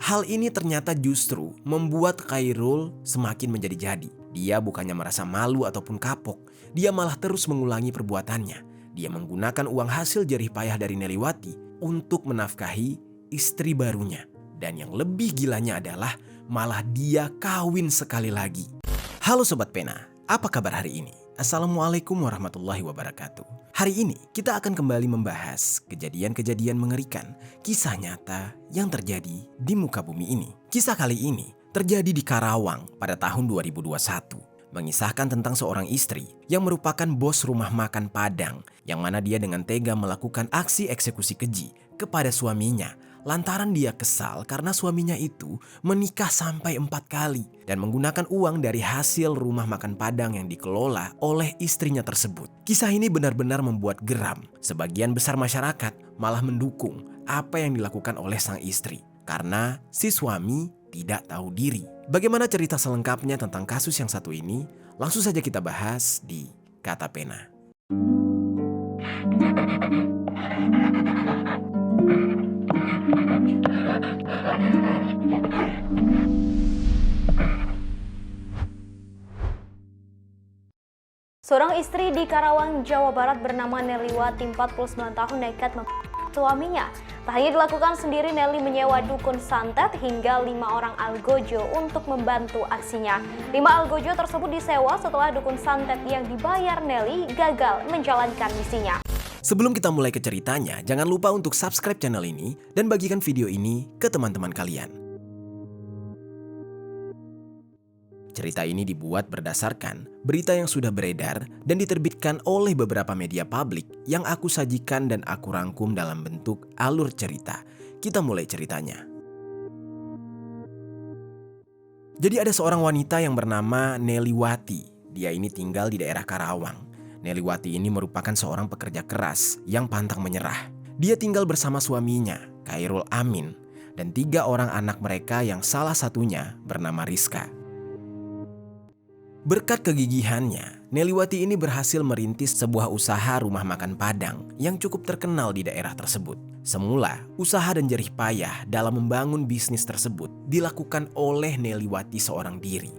Hal ini ternyata justru membuat Khairul semakin menjadi-jadi. Dia bukannya merasa malu ataupun kapok, dia malah terus mengulangi perbuatannya. Dia menggunakan uang hasil jerih payah dari Neliwati untuk menafkahi istri barunya. Dan yang lebih gilanya adalah malah dia kawin sekali lagi. Halo Sobat Pena, apa kabar hari ini? Assalamualaikum warahmatullahi wabarakatuh. Hari ini kita akan kembali membahas kejadian-kejadian mengerikan, kisah nyata yang terjadi di muka bumi ini. Kisah kali ini terjadi di Karawang pada tahun 2021. Mengisahkan tentang seorang istri yang merupakan bos rumah makan Padang, yang mana dia dengan tega melakukan aksi eksekusi keji kepada suaminya lantaran dia kesal karena suaminya itu menikah sampai 4 kali dan menggunakan uang dari hasil rumah makan Padang yang dikelola oleh istrinya tersebut. Kisah ini benar-benar membuat geram. Sebagian besar masyarakat malah mendukung apa yang dilakukan oleh sang istri karena si suami tidak tahu diri. Bagaimana cerita selengkapnya tentang kasus yang satu ini? Langsung saja kita bahas di Kata Pena. Seorang istri di Karawang, Jawa Barat bernama Neliwati, 49 tahun, nekat suaminya. Tak hanya dilakukan sendiri, Nelly menyewa dukun santet hingga 5 orang algojo untuk membantu aksinya. 5 algojo tersebut disewa setelah dukun santet yang dibayar Nelly gagal menjalankan misinya. Sebelum kita mulai ke ceritanya, jangan lupa untuk subscribe channel ini dan bagikan video ini ke teman-teman kalian. Cerita ini dibuat berdasarkan berita yang sudah beredar dan diterbitkan oleh beberapa media publik yang aku sajikan dan aku rangkum dalam bentuk alur cerita. Kita mulai ceritanya. Jadi ada seorang wanita yang bernama Neliwati. Dia ini tinggal di daerah Karawang. Neliwati ini merupakan seorang pekerja keras yang pantang menyerah. Dia tinggal bersama suaminya, Khairul Amin, dan 3 orang anak mereka yang salah satunya bernama Rizka. Berkat kegigihannya, Neliwati ini berhasil merintis sebuah usaha rumah makan Padang yang cukup terkenal di daerah tersebut. Semula, usaha dan jerih payah dalam membangun bisnis tersebut dilakukan oleh Neliwati seorang diri.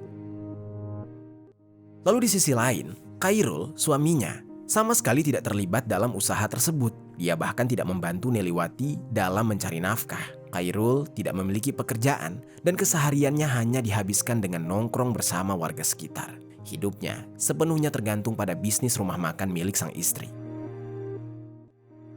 Lalu di sisi lain, Khairul, suaminya, sama sekali tidak terlibat dalam usaha tersebut. Dia bahkan tidak membantu Neliwati dalam mencari nafkah. Khairul tidak memiliki pekerjaan dan kesehariannya hanya dihabiskan dengan nongkrong bersama warga sekitar. Hidupnya sepenuhnya tergantung pada bisnis rumah makan milik sang istri.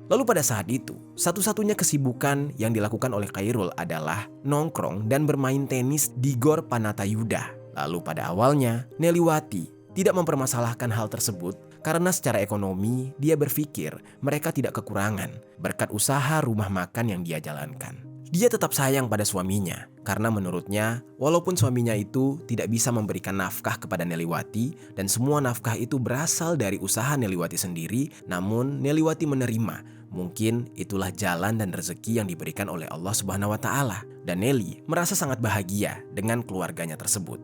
Lalu pada saat itu, satu-satunya kesibukan yang dilakukan oleh Khairul adalah nongkrong dan bermain tenis di Gor Panatayuda. Lalu pada awalnya, Neliwati tidak mempermasalahkan hal tersebut karena secara ekonomi dia berpikir mereka tidak kekurangan berkat usaha rumah makan yang dia jalankan. Dia tetap sayang pada suaminya karena menurutnya walaupun suaminya itu tidak bisa memberikan nafkah kepada Neliwati dan semua nafkah itu berasal dari usaha Neliwati sendiri, namun Neliwati menerima. Mungkin itulah jalan dan rezeki yang diberikan oleh Allah Subhanahu wa Ta'ala, dan Nelly merasa sangat bahagia dengan keluarganya tersebut.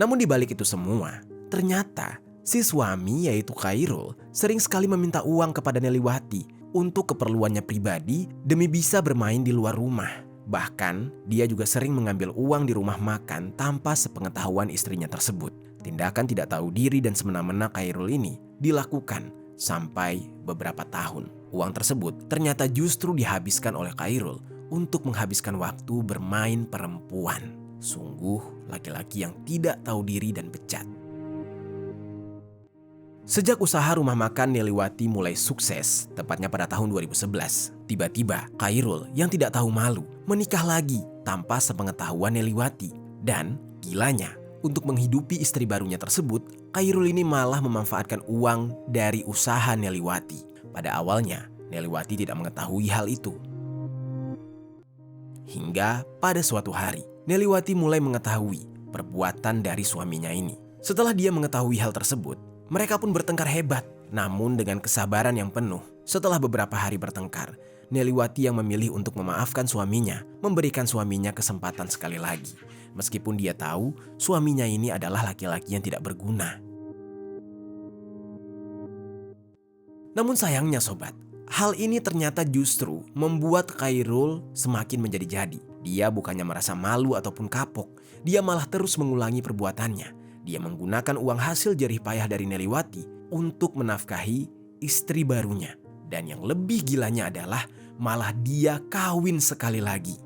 Namun di balik itu semua, ternyata si suami yaitu Khairul sering sekali meminta uang kepada Neliwati untuk keperluannya pribadi demi bisa bermain di luar rumah. Bahkan dia juga sering mengambil uang di rumah makan tanpa sepengetahuan istrinya tersebut. Tindakan tidak tahu diri dan semena-mena Khairul ini dilakukan sampai beberapa tahun. Uang tersebut ternyata justru dihabiskan oleh Khairul untuk menghabiskan waktu bermain perempuan. Sungguh laki-laki yang tidak tahu diri dan bejat. Sejak usaha rumah makan Neliwati mulai sukses, tepatnya pada tahun 2011, tiba-tiba Khairul yang tidak tahu malu menikah lagi tanpa sepengetahuan Neliwati. Dan gilanya, untuk menghidupi istri barunya tersebut, Khairul ini malah memanfaatkan uang dari usaha Neliwati. Pada awalnya, Neliwati tidak mengetahui hal itu. Hingga pada suatu hari, Neliwati mulai mengetahui perbuatan dari suaminya ini. Setelah dia mengetahui hal tersebut, mereka pun bertengkar hebat, namun dengan kesabaran yang penuh. Setelah beberapa hari bertengkar, Neliwati yang memilih untuk memaafkan suaminya, memberikan suaminya kesempatan sekali lagi. Meskipun dia tahu suaminya ini adalah laki-laki yang tidak berguna. Namun sayangnya sobat, Hal ini ternyata justru membuat Khairul semakin menjadi-jadi. Dia bukannya merasa malu ataupun kapok, dia malah terus mengulangi perbuatannya. Dia menggunakan uang hasil jerih payah dari Neliwati untuk menafkahi istri barunya. Dan yang lebih gilanya adalah malah dia kawin sekali lagi.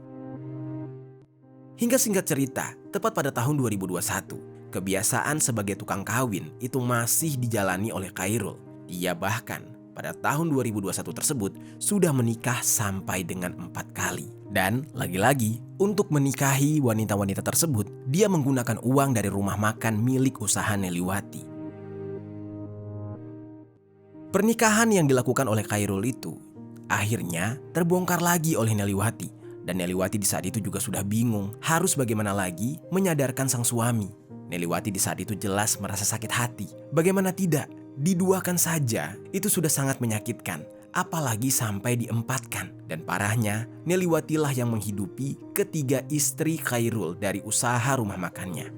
Hingga singkat cerita, tepat pada tahun 2021, kebiasaan sebagai tukang kawin itu masih dijalani oleh Khairul. Dia bahkan pada tahun 2021 tersebut sudah menikah sampai dengan 4 kali. Dan lagi-lagi untuk menikahi wanita-wanita tersebut, dia menggunakan uang dari rumah makan milik usaha Neliwati. Pernikahan yang dilakukan oleh Khairul itu akhirnya terbongkar lagi oleh Neliwati. Dan Neliwati di saat itu juga sudah bingung harus bagaimana lagi menyadarkan sang suami. Neliwati di saat itu jelas merasa sakit hati. Bagaimana tidak? Diduakan saja itu sudah sangat menyakitkan, apalagi sampai diempatkan. Dan parahnya, Neliwatilah yang menghidupi ketiga istri Khairul dari usaha rumah makannya.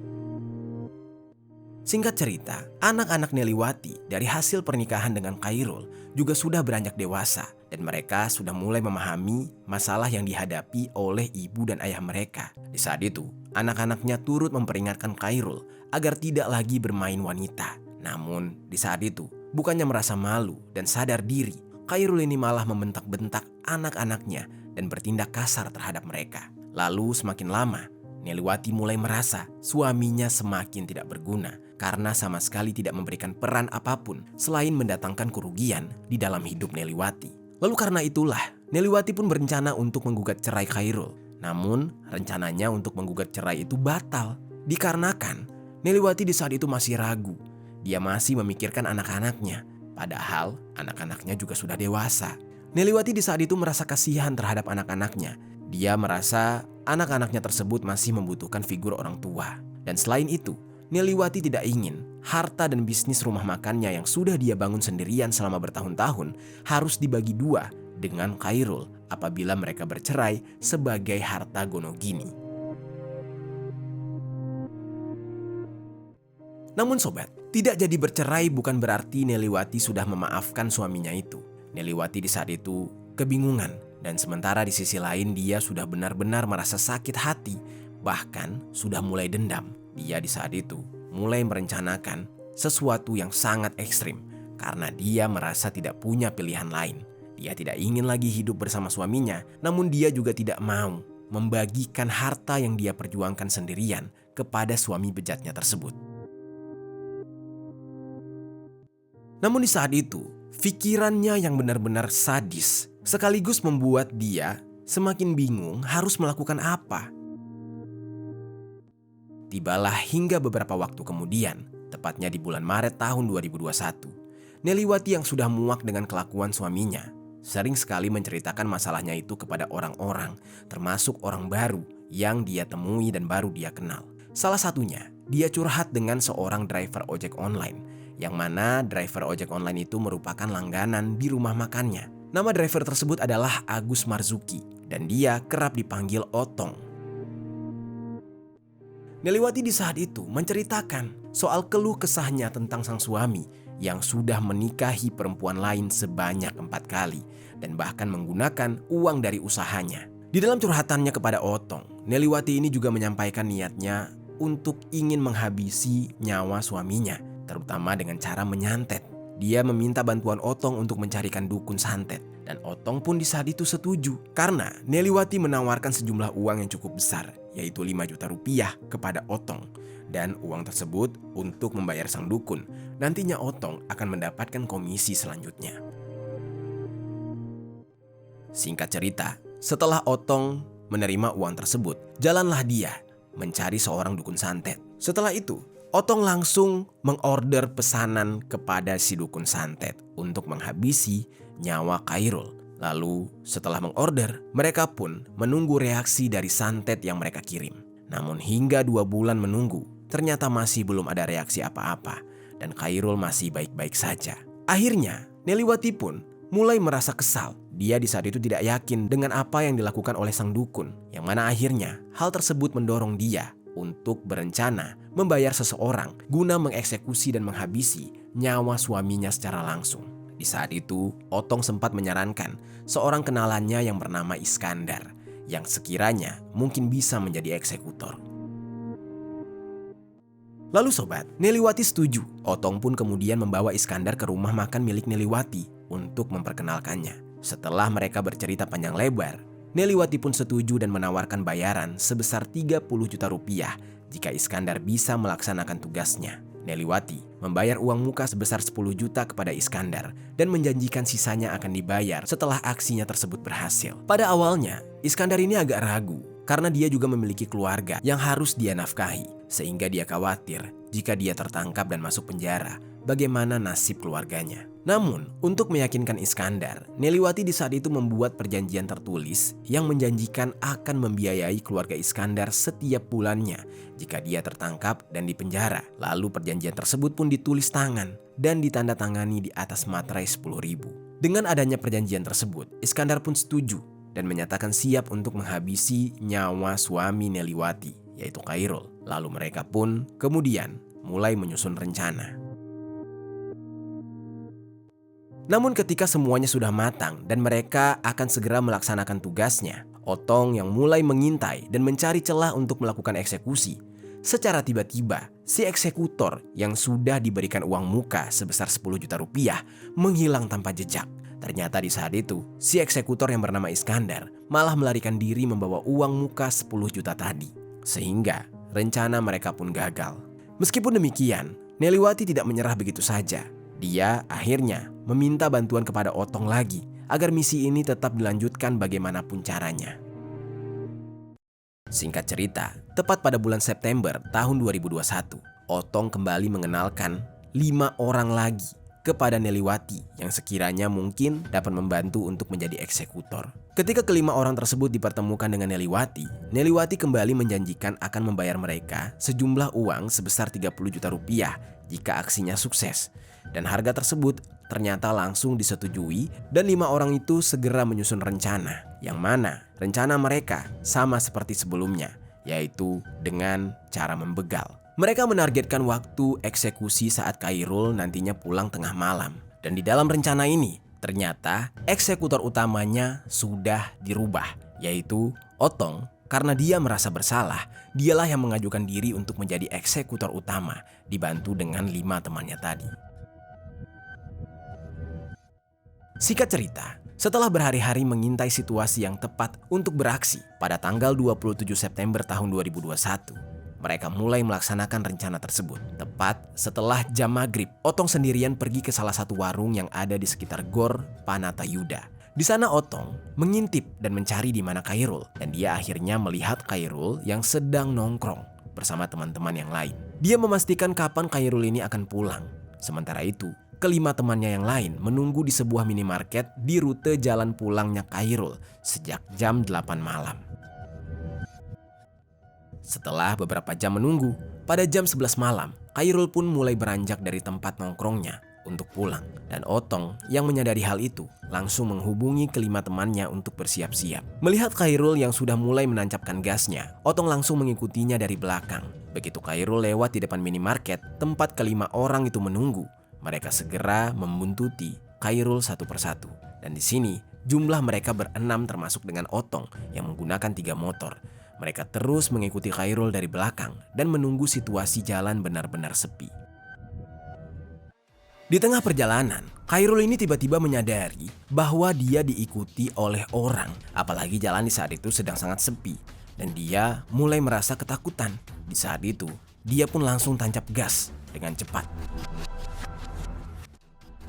Singkat cerita, anak-anak Neliwati dari hasil pernikahan dengan Khairul juga sudah beranjak dewasa. Dan mereka sudah mulai memahami masalah yang dihadapi oleh ibu dan ayah mereka. Di saat itu, anak-anaknya turut memperingatkan Khairul agar tidak lagi bermain wanita. Namun di saat itu, bukannya merasa malu dan sadar diri, Khairul ini malah membentak-bentak anak-anaknya dan bertindak kasar terhadap mereka. Lalu semakin lama, Neliwati mulai merasa suaminya semakin tidak berguna karena sama sekali tidak memberikan peran apapun selain mendatangkan kerugian di dalam hidup Neliwati. Lalu karena itulah, Neliwati pun berencana untuk menggugat cerai Khairul. Namun rencananya untuk menggugat cerai itu batal dikarenakan Neliwati di saat itu masih ragu. Dia masih memikirkan anak-anaknya, padahal anak-anaknya juga sudah dewasa. Neliwati di saat itu merasa kasihan terhadap anak-anaknya. Dia merasa anak-anaknya tersebut masih membutuhkan figur orang tua. Dan selain itu, Neliwati tidak ingin harta dan bisnis rumah makannya yang sudah dia bangun sendirian selama bertahun-tahun harus dibagi dua dengan Khairul apabila mereka bercerai sebagai harta gonogini. Namun sobat, tidak jadi bercerai bukan berarti Neliwati sudah memaafkan suaminya itu. Neliwati di saat itu kebingungan, dan sementara di sisi lain dia sudah benar-benar merasa sakit hati, bahkan sudah mulai dendam. Dia di saat itu mulai merencanakan sesuatu yang sangat ekstrim karena dia merasa tidak punya pilihan lain. Dia tidak ingin lagi hidup bersama suaminya, namun dia juga tidak mau membagikan harta yang dia perjuangkan sendirian kepada suami bejatnya tersebut. Namun di saat itu, pikirannya yang benar-benar sadis sekaligus membuat dia semakin bingung harus melakukan apa. Tibalah hingga beberapa waktu kemudian, tepatnya di bulan Maret tahun 2021, Neliwati yang sudah muak dengan kelakuan suaminya sering sekali menceritakan masalahnya itu kepada orang-orang, termasuk orang baru yang dia temui dan baru dia kenal. Salah satunya, dia curhat dengan seorang driver ojek online, yang mana driver ojek online itu merupakan langganan di rumah makannya. Nama driver tersebut adalah Agus Marzuki dan dia kerap dipanggil Otong. Neliwati di saat itu menceritakan soal keluh kesahnya tentang sang suami yang sudah menikahi perempuan lain sebanyak 4 kali dan bahkan menggunakan uang dari usahanya. Di dalam curhatannya kepada Otong, Neliwati ini juga menyampaikan niatnya untuk ingin menghabisi nyawa suaminya, terutama dengan cara menyantet. Dia meminta bantuan Otong untuk mencarikan dukun santet. Dan Otong pun di saat itu setuju karena Neliwati menawarkan sejumlah uang yang cukup besar, yaitu 5 juta rupiah kepada Otong. Dan uang tersebut untuk membayar sang dukun. Nantinya Otong akan mendapatkan komisi selanjutnya. Singkat cerita, setelah Otong menerima uang tersebut, jalanlah dia mencari seorang dukun santet. Setelah itu, Otong langsung mengorder pesanan kepada si dukun santet untuk menghabisi nyawa Khairul. Lalu setelah mengorder, mereka pun menunggu reaksi dari santet yang mereka kirim. Namun hingga 2 bulan menunggu, ternyata masih belum ada reaksi apa-apa dan Khairul masih baik-baik saja. Akhirnya Neliwati pun mulai merasa kesal. Dia di saat itu tidak yakin dengan apa yang dilakukan oleh sang dukun, yang mana akhirnya hal tersebut mendorong dia untuk berencana membayar seseorang guna mengeksekusi dan menghabisi nyawa suaminya secara langsung. Di saat itu, Otong sempat menyarankan seorang kenalannya yang bernama Iskandar, yang sekiranya mungkin bisa menjadi eksekutor. Lalu sobat, Neliwati setuju. Otong pun kemudian membawa Iskandar ke rumah makan milik Neliwati untuk memperkenalkannya. Setelah mereka bercerita panjang lebar, Neliwati pun setuju dan menawarkan bayaran sebesar 30 juta rupiah jika Iskandar bisa melaksanakan tugasnya. Neliwati membayar uang muka sebesar 10 juta kepada Iskandar dan menjanjikan sisanya akan dibayar setelah aksinya tersebut berhasil. Pada awalnya, Iskandar ini agak ragu karena dia juga memiliki keluarga yang harus dia nafkahi, sehingga dia khawatir jika dia tertangkap dan masuk penjara, bagaimana nasib keluarganya. Namun, untuk meyakinkan Iskandar, Neliwati di saat itu membuat perjanjian tertulis yang menjanjikan akan membiayai keluarga Iskandar setiap bulannya jika dia tertangkap dan dipenjara. Lalu perjanjian tersebut pun ditulis tangan dan ditandatangani di atas materai 10.000. Dengan adanya perjanjian tersebut, Iskandar pun setuju dan menyatakan siap untuk menghabisi nyawa suami Neliwati, yaitu Khairul. Lalu mereka pun kemudian mulai menyusun rencana. Namun ketika semuanya sudah matang dan mereka akan segera melaksanakan tugasnya, Otong yang mulai mengintai dan mencari celah untuk melakukan eksekusi. Secara tiba-tiba, si eksekutor yang sudah diberikan uang muka sebesar 10 juta rupiah menghilang tanpa jejak. Ternyata di saat itu, si eksekutor yang bernama Iskandar malah melarikan diri membawa uang muka 10 juta tadi. Sehingga rencana mereka pun gagal. Meskipun demikian, Neliwati tidak menyerah begitu saja. Dia akhirnya meminta bantuan kepada Otong lagi agar misi ini tetap dilanjutkan bagaimanapun caranya. Singkat cerita, tepat pada bulan September tahun 2021, Otong kembali mengenalkan 5 orang lagi kepada Neliwati yang sekiranya mungkin dapat membantu untuk menjadi eksekutor. Ketika kelima orang tersebut dipertemukan dengan Neliwati, Neliwati kembali menjanjikan akan membayar mereka sejumlah uang sebesar 30 juta rupiah jika aksinya sukses. Dan harga tersebut ternyata langsung disetujui dan 5 orang itu segera menyusun rencana. Yang mana rencana mereka sama seperti sebelumnya, yaitu dengan cara membegal. Mereka menargetkan waktu eksekusi saat Khairul nantinya pulang tengah malam. Dan di dalam rencana ini, ternyata eksekutor utamanya sudah dirubah, yaitu Otong. Karena dia merasa bersalah, dialah yang mengajukan diri untuk menjadi eksekutor utama, dibantu dengan 5 temannya tadi. Singkat cerita, setelah berhari-hari mengintai situasi yang tepat untuk beraksi, pada tanggal 27 September tahun 2021, mereka mulai melaksanakan rencana tersebut. Tepat setelah jam maghrib, Otong sendirian pergi ke salah satu warung yang ada di sekitar Gor Panatayuda. Di sana Otong mengintip dan mencari di mana Khairul, dan dia akhirnya melihat Khairul yang sedang nongkrong bersama teman-teman yang lain. Dia memastikan kapan Khairul ini akan pulang. Sementara itu, kelima temannya yang lain menunggu di sebuah minimarket di rute jalan pulangnya Khairul sejak jam 8 malam. Setelah beberapa jam menunggu, pada jam 11 malam, Khairul pun mulai beranjak dari tempat nongkrongnya untuk pulang. Dan Otong yang menyadari hal itu langsung menghubungi kelima temannya untuk bersiap-siap. Melihat Khairul yang sudah mulai menancapkan gasnya, Otong langsung mengikutinya dari belakang. Begitu Khairul lewat di depan minimarket tempat kelima orang itu menunggu, mereka segera membuntuti Khairul satu persatu. Dan di sini jumlah mereka berenam termasuk dengan Otong yang menggunakan 3 motor. Mereka terus mengikuti Khairul dari belakang dan menunggu situasi jalan benar-benar sepi. Di tengah perjalanan, Khairul ini tiba-tiba menyadari bahwa dia diikuti oleh orang, apalagi jalan di saat itu sedang sangat sepi. Dan dia mulai merasa ketakutan. Di saat itu, dia pun langsung tancap gas dengan cepat.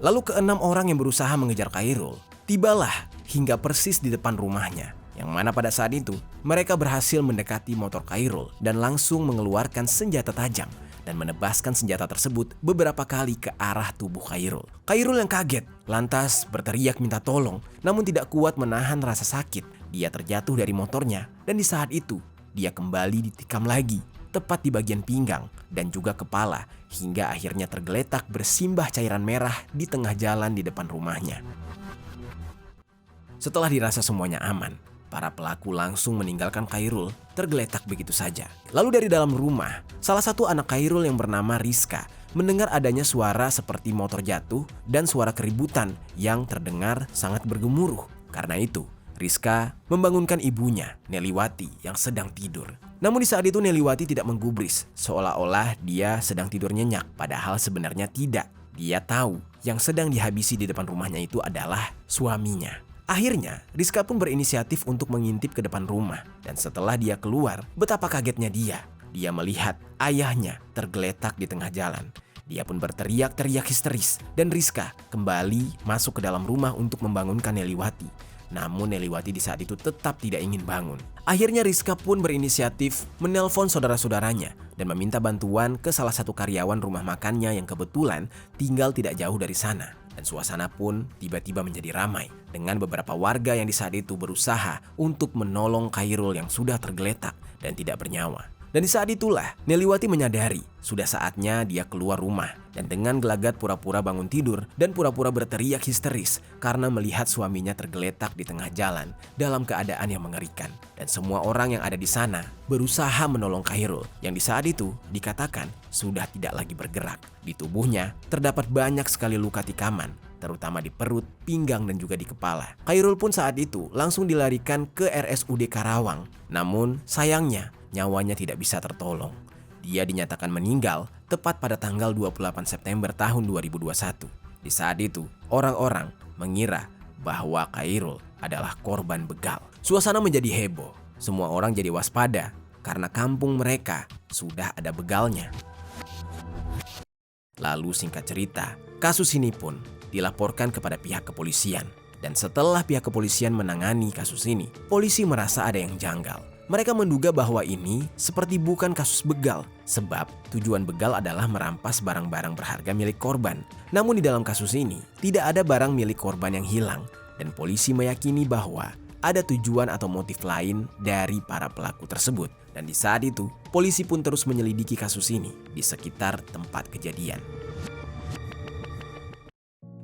Lalu ke-6 orang yang berusaha mengejar Khairul tibalah hingga persis di depan rumahnya. Yang mana pada saat itu mereka berhasil mendekati motor Khairul dan langsung mengeluarkan senjata tajam dan menebaskan senjata tersebut beberapa kali ke arah tubuh Khairul. Khairul yang kaget lantas berteriak minta tolong, namun tidak kuat menahan rasa sakit. Dia terjatuh dari motornya dan di saat itu dia kembali ditikam lagi tepat di bagian pinggang dan juga kepala hingga akhirnya tergeletak bersimbah cairan merah di tengah jalan di depan rumahnya. Setelah dirasa semuanya aman, para pelaku langsung meninggalkan Khairul tergeletak begitu saja. Lalu dari dalam rumah, salah satu anak Khairul yang bernama Rizka mendengar adanya suara seperti motor jatuh dan suara keributan yang terdengar sangat bergemuruh. Karena itu, Rizka membangunkan ibunya, Neliwati, yang sedang tidur. Namun di saat itu Neliwati tidak menggubris, seolah-olah dia sedang tidur nyenyak, padahal sebenarnya tidak. Dia tahu yang sedang dihabisi di depan rumahnya itu adalah suaminya. Akhirnya, Rizka pun berinisiatif untuk mengintip ke depan rumah. Dan setelah dia keluar, betapa kagetnya dia. Dia melihat ayahnya tergeletak di tengah jalan. Dia pun berteriak-teriak histeris. Dan Rizka kembali masuk ke dalam rumah untuk membangunkan Neliwati. Namun Neliwati di saat itu tetap tidak ingin bangun. Akhirnya Rizka pun berinisiatif menelpon saudara-saudaranya dan meminta bantuan ke salah satu karyawan rumah makannya yang kebetulan tinggal tidak jauh dari sana. Dan suasana pun tiba-tiba menjadi ramai dengan beberapa warga yang di saat itu berusaha untuk menolong Khairul yang sudah tergeletak dan tidak bernyawa. Dan di saat itulah Neliwati menyadari sudah saatnya dia keluar rumah dan dengan gelagat pura-pura bangun tidur dan pura-pura berteriak histeris karena melihat suaminya tergeletak di tengah jalan dalam keadaan yang mengerikan. Dan semua orang yang ada di sana berusaha menolong Khairul yang di saat itu dikatakan sudah tidak lagi bergerak. Di tubuhnya terdapat banyak sekali luka tikaman, terutama di perut, pinggang, dan juga di kepala. Khairul pun saat itu langsung dilarikan ke RSUD Karawang. Namun sayangnya nyawanya tidak bisa tertolong. Dia dinyatakan meninggal tepat pada tanggal 28 September tahun 2021. Di saat itu, orang-orang mengira bahwa Khairul adalah korban begal. Suasana menjadi heboh. Semua orang jadi waspada karena kampung mereka sudah ada begalnya. Lalu singkat cerita, kasus ini pun dilaporkan kepada pihak kepolisian. Dan setelah pihak kepolisian menangani kasus ini, polisi merasa ada yang janggal. Mereka menduga bahwa ini seperti bukan kasus begal, sebab tujuan begal adalah merampas barang-barang berharga milik korban. Namun di dalam kasus ini, tidak ada barang milik korban yang hilang, dan polisi meyakini bahwa ada tujuan atau motif lain dari para pelaku tersebut. Dan di saat itu, polisi pun terus menyelidiki kasus ini di sekitar tempat kejadian.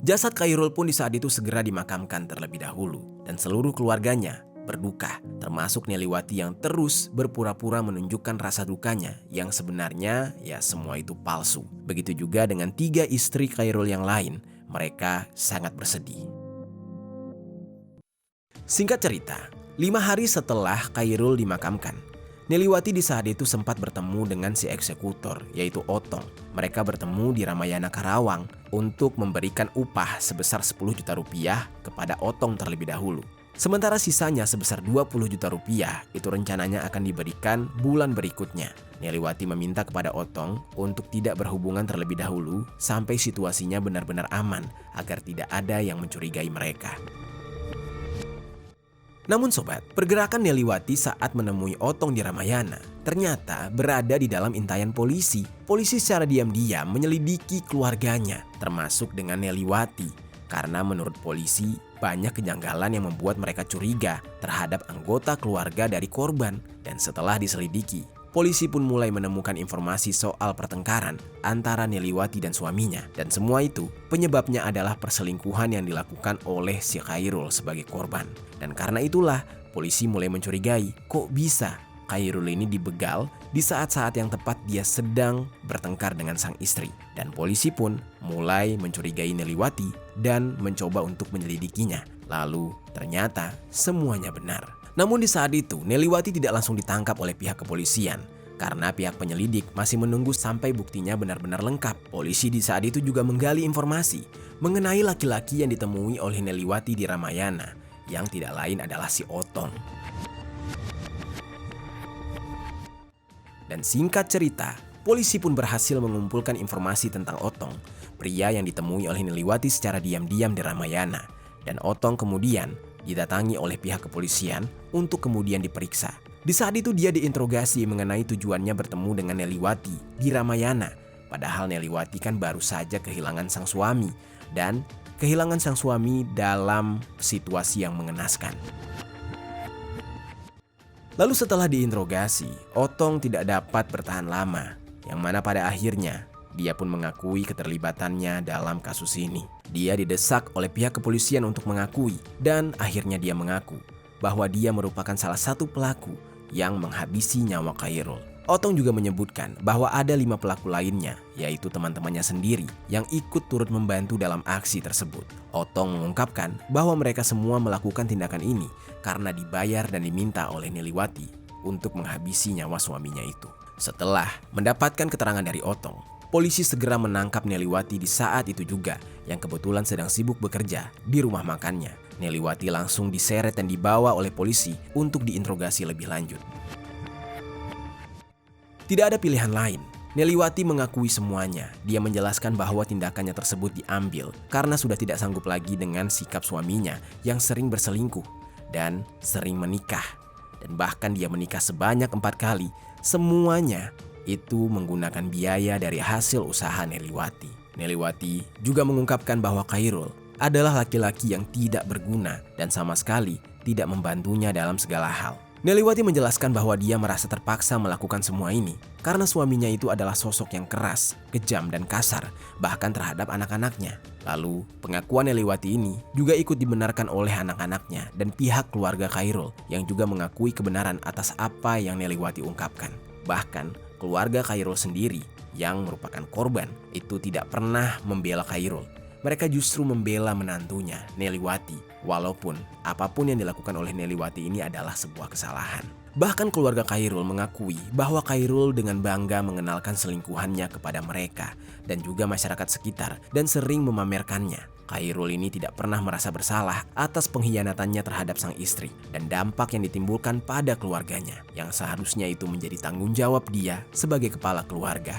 Jasad Khairul pun di saat itu segera dimakamkan terlebih dahulu, dan seluruh keluarganya berduka, termasuk Neliwati yang terus berpura-pura menunjukkan rasa dukanya yang sebenarnya ya semua itu palsu. Begitu juga dengan 3 istri Khairul yang lain, mereka sangat bersedih. Singkat cerita, 5 hari setelah Khairul dimakamkan, Neliwati di saat itu sempat bertemu dengan si eksekutor, yaitu Otong. Mereka bertemu di Ramayana Karawang untuk memberikan upah sebesar 10 juta rupiah kepada Otong terlebih dahulu. Sementara sisanya sebesar 20 juta rupiah itu rencananya akan diberikan bulan berikutnya. Neliwati meminta kepada Otong untuk tidak berhubungan terlebih dahulu sampai situasinya benar-benar aman agar tidak ada yang mencurigai mereka. Namun sobat, pergerakan Neliwati saat menemui Otong di Ramayana ternyata berada di dalam intaian polisi. Polisi secara diam-diam menyelidiki keluarganya, termasuk dengan Neliwati. Karena menurut polisi, banyak kejanggalan yang membuat mereka curiga terhadap anggota keluarga dari korban. Dan setelah diselidiki, polisi pun mulai menemukan informasi soal pertengkaran antara Neliwati dan suaminya. Dan semua itu penyebabnya adalah perselingkuhan yang dilakukan oleh si Khairul sebagai korban. Dan karena itulah polisi mulai mencurigai, kok bisa Khairul ini dibegal di saat-saat yang tepat dia sedang bertengkar dengan sang istri. Dan polisi pun mulai mencurigai Neliwati dan mencoba untuk menyelidikinya. Lalu ternyata semuanya benar. Namun di saat itu Neliwati tidak langsung ditangkap oleh pihak kepolisian karena pihak penyelidik masih menunggu sampai buktinya benar-benar lengkap. Polisi di saat itu juga menggali informasi mengenai laki-laki yang ditemui oleh Neliwati di Ramayana, yang tidak lain adalah si Otong. Dan singkat cerita, polisi pun berhasil mengumpulkan informasi tentang Otong, pria yang ditemui oleh Neliwati secara diam-diam di Ramayana. Dan Otong kemudian didatangi oleh pihak kepolisian untuk kemudian diperiksa. Di saat itu dia diinterogasi mengenai tujuannya bertemu dengan Neliwati di Ramayana. Padahal Neliwati kan baru saja kehilangan sang suami, dan kehilangan sang suami dalam situasi yang mengenaskan. Lalu setelah diinterogasi, Otong tidak dapat bertahan lama, yang mana pada akhirnya dia pun mengakui keterlibatannya dalam kasus ini. Dia didesak oleh pihak kepolisian untuk mengakui, dan akhirnya dia mengaku bahwa dia merupakan salah satu pelaku yang menghabisi nyawa Khairul. Otong juga menyebutkan bahwa ada 5 pelaku lainnya, yaitu teman-temannya sendiri yang ikut turut membantu dalam aksi tersebut. Otong mengungkapkan bahwa mereka semua melakukan tindakan ini karena dibayar dan diminta oleh Neliwati untuk menghabisi nyawa suaminya itu. Setelah mendapatkan keterangan dari Otong, polisi segera menangkap Neliwati di saat itu juga yang kebetulan sedang sibuk bekerja di rumah makannya. Neliwati langsung diseret dan dibawa oleh polisi untuk diinterogasi lebih lanjut. Tidak ada pilihan lain. Neliwati mengakui semuanya. Dia menjelaskan bahwa tindakannya tersebut diambil karena sudah tidak sanggup lagi dengan sikap suaminya yang sering berselingkuh dan sering menikah. Dan bahkan dia menikah sebanyak 4 kali. Semuanya itu menggunakan biaya dari hasil usaha Neliwati. Neliwati juga mengungkapkan bahwa Khairul adalah laki-laki yang tidak berguna dan sama sekali tidak membantunya dalam segala hal. Neliwati menjelaskan bahwa dia merasa terpaksa melakukan semua ini karena suaminya itu adalah sosok yang keras, kejam, dan kasar, bahkan terhadap anak-anaknya. Lalu, pengakuan Neliwati ini juga ikut dibenarkan oleh anak-anaknya dan pihak keluarga Khairul yang juga mengakui kebenaran atas apa yang Neliwati ungkapkan. Bahkan, keluarga Khairul sendiri yang merupakan korban itu tidak pernah membela Khairul. Mereka justru membela menantunya, Neliwati, walaupun apapun yang dilakukan oleh Neliwati ini adalah sebuah kesalahan. Bahkan keluarga Khairul mengakui bahwa Khairul dengan bangga mengenalkan selingkuhannya kepada mereka dan juga masyarakat sekitar dan sering memamerkannya. Khairul ini tidak pernah merasa bersalah atas pengkhianatannya terhadap sang istri dan dampak yang ditimbulkan pada keluarganya yang seharusnya itu menjadi tanggung jawab dia sebagai kepala keluarga.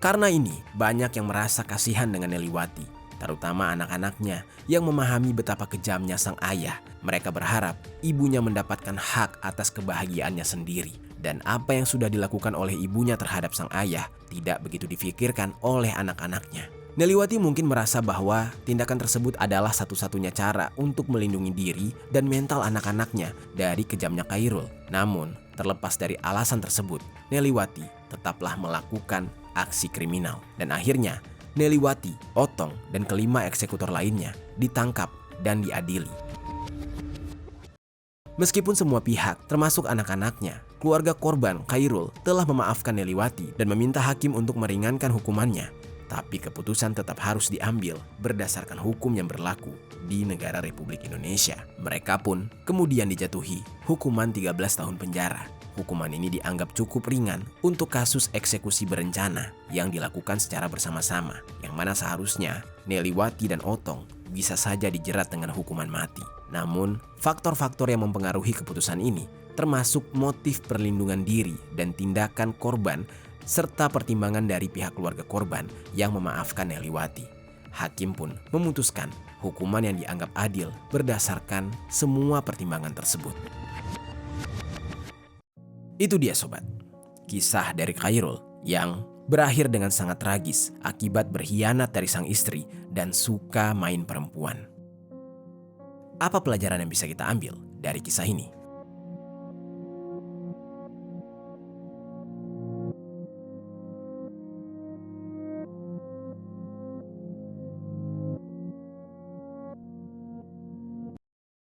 Karena ini, banyak yang merasa kasihan dengan Neliwati, terutama anak-anaknya yang memahami betapa kejamnya sang ayah. Mereka berharap ibunya mendapatkan hak atas kebahagiaannya sendiri. Dan apa yang sudah dilakukan oleh ibunya terhadap sang ayah tidak begitu difikirkan oleh anak-anaknya. Neliwati mungkin merasa bahwa tindakan tersebut adalah satu-satunya cara untuk melindungi diri dan mental anak-anaknya dari kejamnya Khairul. Namun, terlepas dari alasan tersebut, Neliwati tetaplah melakukan aksi kriminal. Dan akhirnya, Neliwati, Otong, dan kelima eksekutor lainnya ditangkap dan diadili. Meskipun semua pihak, termasuk anak-anaknya, keluarga korban Khairul telah memaafkan Neliwati dan meminta hakim untuk meringankan hukumannya, tapi keputusan tetap harus diambil berdasarkan hukum yang berlaku di negara Republik Indonesia. Mereka pun kemudian dijatuhi hukuman 13 tahun penjara. Hukuman ini dianggap cukup ringan untuk kasus eksekusi berencana yang dilakukan secara bersama-sama, yang mana seharusnya Neliwati dan Otong bisa saja dijerat dengan hukuman mati. Namun, faktor-faktor yang mempengaruhi keputusan ini termasuk motif perlindungan diri dan tindakan korban serta pertimbangan dari pihak keluarga korban yang memaafkan Neliwati. Hakim pun memutuskan hukuman yang dianggap adil berdasarkan semua pertimbangan tersebut. Itu dia sobat, kisah dari Khairul yang berakhir dengan sangat tragis akibat berkhianat dari sang istri dan suka main perempuan. Apa pelajaran yang bisa kita ambil dari kisah ini?